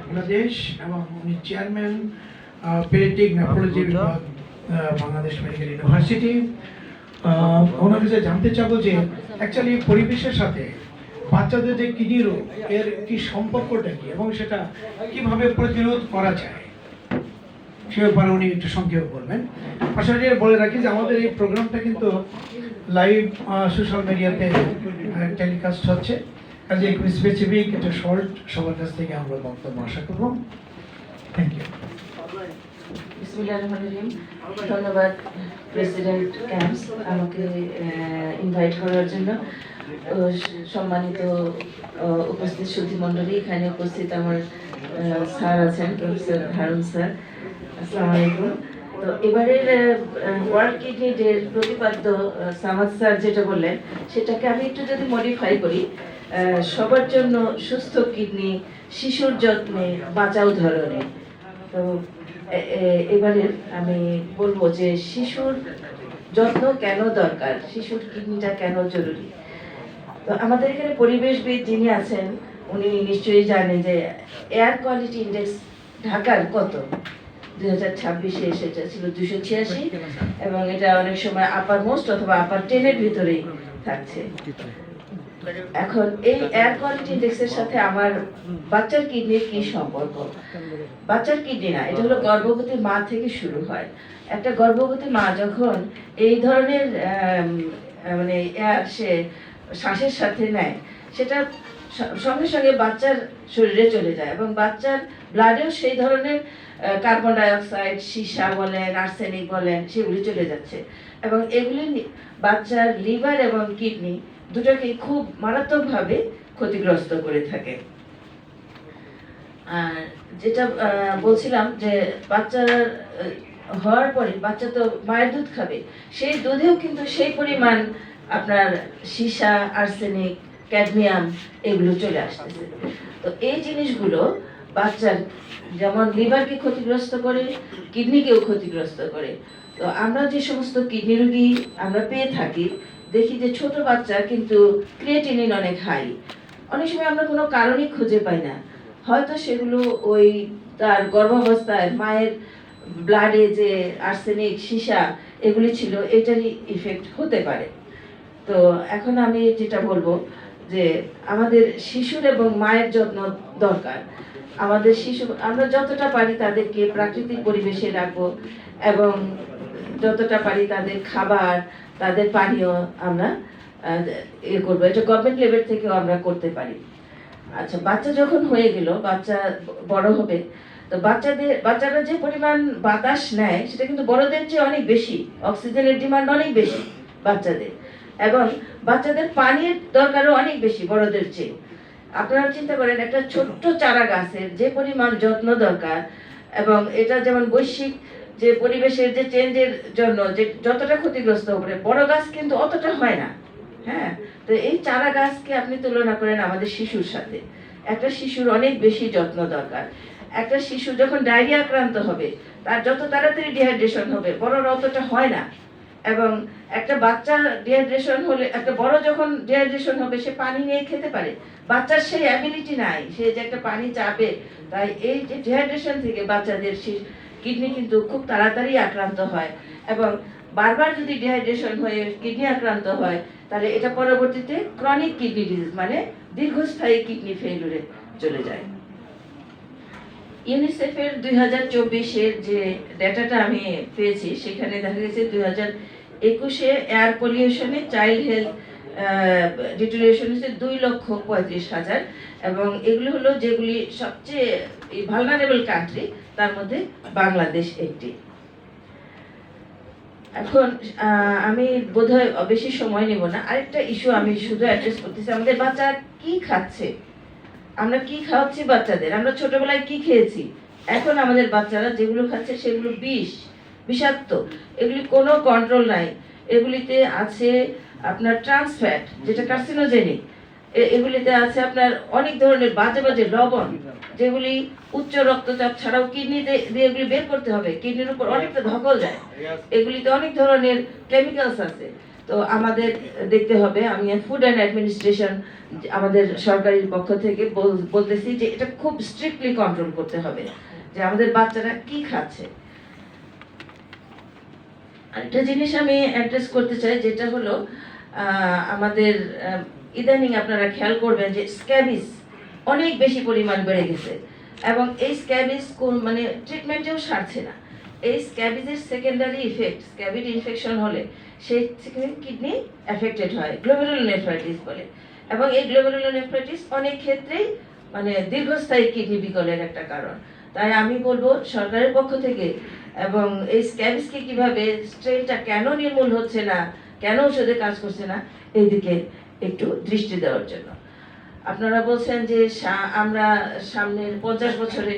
বাংলাদেশ এবং উনি chairman paediatric nephrology বিভাগ বাংলাদেশ মেডিকেল ইউনিভার্সিটি। ওনার কাছে জানতে চাবো যে অ্যাকচুয়ালি পরিবেশের সাথে বাচ্চাদের যে কিডনি রোগ এর কি সম্পর্কটা কি এবং সেটা কিভাবে প্রতিরোধ করা যায় সে ব্যাপারে উনি একটু সংক্ষেপে বলবেন। পাশাপাশি বলে রাখি যে আমাদের এই প্রোগ্রামটা কিন্তু লাইভ সোশ্যাল মিডিয়াতে টেলিকাস্ট হচ্ছে, কাজে একটু স্পেসিফিক একটা শর্ট সবার কাছ থেকে আমরা বক্তব্য আশা করব। Thank you. ধন্যবাদ প্রেসিডেন্ট ক্যাম্পস আমাকে ইনভাইট করার জন্য। সম্মানিত উপস্থিত সুধী মণ্ডলী, এখানে উপস্থিত আমার স্যার আছেন, প্রফেসর হারুন স্যার, আসসালামু আলাইকুম। তো এবারের ওয়ার্ল্ড কিডনি ডের প্রতিপাদ্য সামাদ স্যার যেটা বললেন সেটাকে আমি একটু যদি মডিফাই করি, সবার জন্য সুস্থ কিডনি, শিশুর যত্নে বাঁচাও ধরনের। তো এবারে আমি বলবো যে শিশুর যত্ন কেন দরকার, শিশুর কিডনিটা কেন জরুরি। তো আমাদের এখানে পরিবেশবিদ যিনি আছেন উনি নিশ্চয়ই জানেন যে এয়ার কোয়ালিটি ইন্ডেক্স ঢাকার কত, 2026-এ সেটা ছিল 286 এবং এটা অনেক সময় আপার মোস্ট অথবা আপার 10-এর ভিতরেই থাকছে। এখন এই এয়ার কোয়ালিটি ইন্ডেক্সের সাথে আমার বাচ্চার কিডনির কি সম্পর্ক? বাচ্চার কিডনি না, এটা হলো গর্ভবতী মা থেকে শুরু হয়। একটা গর্ভবতী মা যখন এই ধরনের মানে এয়ার সে শ্বাসের সাথে নেয়, সেটা সঙ্গে সঙ্গে বাচ্চার শরীরে চলে যায় এবং বাচ্চার ব্লাডেও সেই ধরনের কার্বন ডাইঅক্সাইড, সীসা বলেন, আর্সেনিক বলেন, সেগুলি চলে যাচ্ছে এবং এগুলি বাচ্চার লিভার এবং কিডনি দুটোকে খুব মারাত্মকভাবে ক্ষতিগ্রস্ত করে থাকে। আর যেটা বলছিলাম যে বাচ্চার হওয়ার পরে বাচ্চা তো মায়ের দুধ খাবে, সেই দুধেও কিন্তু সেই পরিমাণ আপনার সীসা, আর্সেনিক, ক্যাডমিয়াম এগুলো চলে আসতেছে। তো এই জিনিসগুলো বাচ্চার যেমন লিভারকে ক্ষতিগ্রস্ত করে, কিডনিকেও ক্ষতিগ্রস্ত করে। তো আমরা যে সমস্ত কিডনি রোগী আমরা পেয়ে থাকি, দেখি যে ছোট বাচ্চা কিন্তু ক্রিয়েটিনিন অনেক হাই, অনেক সময় আমরা কোনো কারণই খুঁজে পাই না। হয়তো সেগুলো ওই তার গর্ভাবস্থায় মায়ের ব্লাডে যে আর্সেনিক, সীসা এগুলি ছিল, এটারই ইফেক্ট হতে পারে। তো এখন আমি যেটা বলবো যে আমাদের শিশুর এবং মায়ের যত্ন দরকার। আমাদের শিশু আমরা যতটা পারি তাদেরকে প্রাকৃতিক পরিবেশে রাখবো এবং যতটা পারি তাদের খাবার, তাদের পানীয় আমরা করবো। এটা গভর্নমেন্ট লেভেল থেকেও আমরা করতে পারি। আচ্ছা, বাচ্চা যখন হয়ে গেল, বাচ্চা বড় হবে, তো বাচ্চারা যে পরিমাণ বাতাস নেয় সেটা কিন্তু বড়দের চেয়ে অনেক বেশি, অক্সিজেনের ডিমান্ড অনেক বেশি বাচ্চাদের, এবং বাচ্চাদের পানির দরকারও অনেক বেশি বড়দের চেয়ে। আপনারা চিন্তা করেন একটা ছোট্ট চারা গাছের যে পরিমাণ যত্ন দরকার, এবং এটা যেমন বৈশ্বিক যে পরিবেশের যে চেঞ্জের জন্য যে যতটা ক্ষতিগ্রস্ত হবে, বড় গাছ কিন্তু অতটা হয় না। হ্যাঁ, তো এই চারা গাছকে আপনি তুলনা করেন আমাদের শিশুর সাথে, একটা শিশুর অনেক বেশি যত্ন দরকার। একটা শিশু যখন ডায়রিয়া আক্রান্ত হবে তার যত তাড়াতাড়ি ডিহাইড্রেশন হবে, বড়রা অতটা হয় না। এবং একটা বাচ্চা ডিহাইড্রেশন হলে, একটা বড় যখন ডিহাইড্রেশন হবে সে পানি নিয়ে খেতে পারে, বাচ্চার সেই অ্যাবিলিটি নাই সে যে একটা পানি চাবে। তাই এই যে ডিহাইড্রেশন থেকে বাচ্চাদের কিডনি কিন্তু খুব তাড়াতাড়ি আক্রান্ত হয়, এবং বারবার যদি ডিহাইড্রেশন হয়ে কিডনি আক্রান্ত হয় তাহলে এটা পরবর্তীতে ক্রনিক কিডনি ডিজিজ মানে দীর্ঘস্থায়ী কিডনি ফেইলিউরে চলে যায়। ইউনিসেফের 2024-এর যে ডেটাটা আমি পেয়েছি সেখানে দেখা গেছে 2021-এ এয়ার পলিউশনে চাইল্ড হেলথ ডিটোরিয়েশন হচ্ছে 2,35,000, এবং এগুলো হলো যেগুলি সবচেয়ে ভালনারেবল কান্ট্রি, তার মধ্যে বাংলাদেশ একটি। এখন আমি বোধহয় বেশি সময় নেব না, আরেকটা ইস্যু আমি শুধু অ্যাড্রেস করতেছি। আমাদের বাচ্চা কি খাচ্ছে, আমরা কি খাওয়াচ্ছি বাচ্চাদের, আমরা ছোটবেলায় কি খেয়েছি, এখন আমাদের বাচ্চারা যেগুলো খাচ্ছে সেগুলো বিষাক্ত, এগুলি কোনো কন্ট্রোল নাই। এগুলিতে আছে আপনার ট্রান্স ফ্যাট যেটা কার্সিনোজেনিক, এগুলিতে আছে আপনার অনেক ধরনের বাজে বাজে লবণ, যেগুলি উচ্চ রক্তচাপ ছাড়াও কিডনিতে দিয়ে এগুলি বের করতে হবে, কিডনির উপর অনেকটা ধকল যায়, এগুলিতে অনেক ধরনের কেমিক্যালস আছে। তো আমাদের দেখতে হবে, আমি ফুড অ্যান্ড অ্যাডমিনিস্ট্রেশন আমাদের সরকারের পক্ষ থেকে বলতেছি যে এটা খুব স্ট্রিক্টলি কন্ট্রোল করতে হবে যে আমাদের বাচ্চারা কি খাচ্ছে। আরেকটা জিনিস আমি অ্যাড্রেস করতে চাই, যেটা হলো আমাদের ইদানিং আপনারা খেয়াল করবেন যে স্ক্যাবিস অনেক বেশি পরিমাণ বেড়ে গেছে, এবং এই স্ক্যাবিস মানে ট্রিটমেন্টেও সারছে না। এই স্ক্যাবিসের সেকেন্ডারি ইফেক্ট, স্ক্যাবিড ইনফেকশন হলে সেই কিডনি অ্যাফেক্টেড হয়, গ্লোমেরুলোনেফ্রাইটিস বলে। এবং এই গ্লোমেরুলোনেফ্রাইটিস অনেক ক্ষেত্রেই মানে দীর্ঘস্থায়ী কিডনি বিকলের একটা কারণ। তাই আমি বলবো সরকারের পক্ষ থেকে, এবং এই স্ক্যাবিসকে কিভাবে, স্ট্রেনটা কেন নির্মূল হচ্ছে না, কেন ওষুধে কাজ করছে না, এই দিকে একটু দৃষ্টি দেওয়ার জন্য। আপনারা বলছেন যে আমরা সামনের 50 বছরে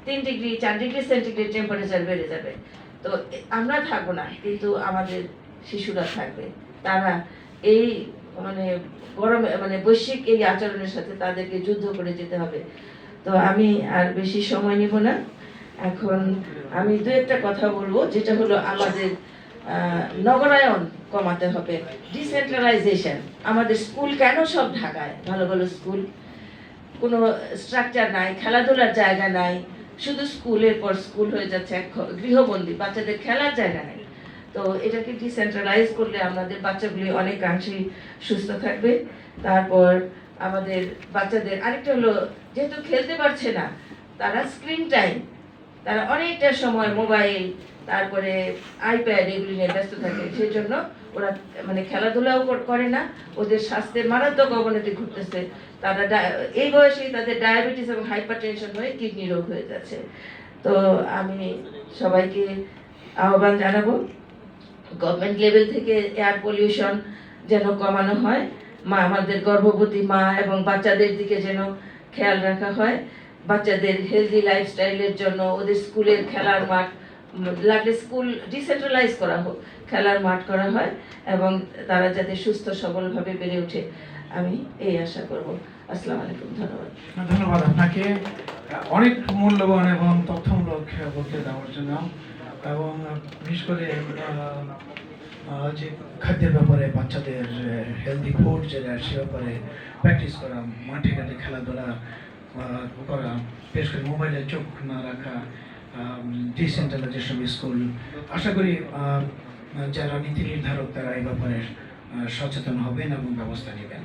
3 ডিগ্রি 4 ডিগ্রি সেন্টিগ্রেড টেম্পারেচার বেড়ে যাবে। তো আমরা থাকবো না, কিন্তু আমাদের শিশুরা থাকবে। তারা এই মানে গরমে মানে বৈশ্বিক এই আচরণের সাথে তাদেরকে যুদ্ধ করে যেতে হবে। তো আমি আর বেশি সময় নিব না। এখন আমি দু একটা কথা বলবো, যেটা হলো আমাদের নগরায়ন কমাতে হবে, ডিসেন্ট্রালাইজেশন। আমাদের স্কুল কেন সব ঢাকায়, ভালো ভালো স্কুল, কোনো স্ট্রাকচার নাই, খেলাধুলার জায়গা নাই, শুধু স্কুলের পর স্কুল হয়ে যাচ্ছে গৃহবন্দী, বাচ্চাদের খেলার জায়গা নেই। তো এটাকে ডিসেন্ট্রালাইজ করলে আমাদের বাচ্চাগুলি অনেকাংশেই সুস্থ থাকবে। তারপর আমাদের বাচ্চাদের আরেকটা হলো, যেহেতু খেলতে পারছে না, তারা স্ক্রিন টাইম, তারা অনেকটা সময় মোবাইল, তারপরে আইপ্যাড এগুলি নিয়ে ব্যস্ত থাকে, সেই জন্য ওরা মানে খেলাধুলাও করে না, ওদের স্বাস্থ্যের মারাত্মক অবনতি ঘটতেছে। তারা এই বয়সেই তাদের ডায়াবেটিস এবং হাইপারটেনশন হয়ে কিডনি রোগ হয়ে যাচ্ছে। তো আমি সবাইকে আহ্বান জানাবো, গভর্নমেন্ট লেভেল থেকে এয়ার পলিউশন যেন কমানো হয়, আমাদের গর্ভবতী মা এবং বাচ্চাদের দিকে যেন খেয়াল রাখা হয়, বাচ্চাদের হেলদি লাইফস্টাইলের জন্য ওদের স্কুলের খেলার মাঠ লাগলে স্কুল ডিসেন্ট্রালাইজ করা হোক, খেলার মাঠ করা হয়, এবং তারা যাতে সুস্থ সবলভাবে বেড়ে ওঠে, আমি এই আশা করব। আসসালামু আলাইকুম, ধন্যবাদ। ধন্যবাদ আপনাকে অনেক মূল্যবান এবং তথ্যমূলক বক্তৃতা দেওয়ার জন্য, এবং বিশেষ করে যে খাদ্যের ব্যাপারে, বাচ্চাদের হেলদি ফুড যেটা, সে ব্যাপারে প্র্যাকটিস করা, মাঠে ঘাটে খেলাধুলা করা, বিশেষ করে মোবাইলে চোখ না রাখা, ডিসেন্ট্রালাইজেশন স্কুল। আশা করি যারা নীতি নির্ধারক তারা এই ব্যাপারে সচেতন হবেন এবং ব্যবস্থা নেবেন।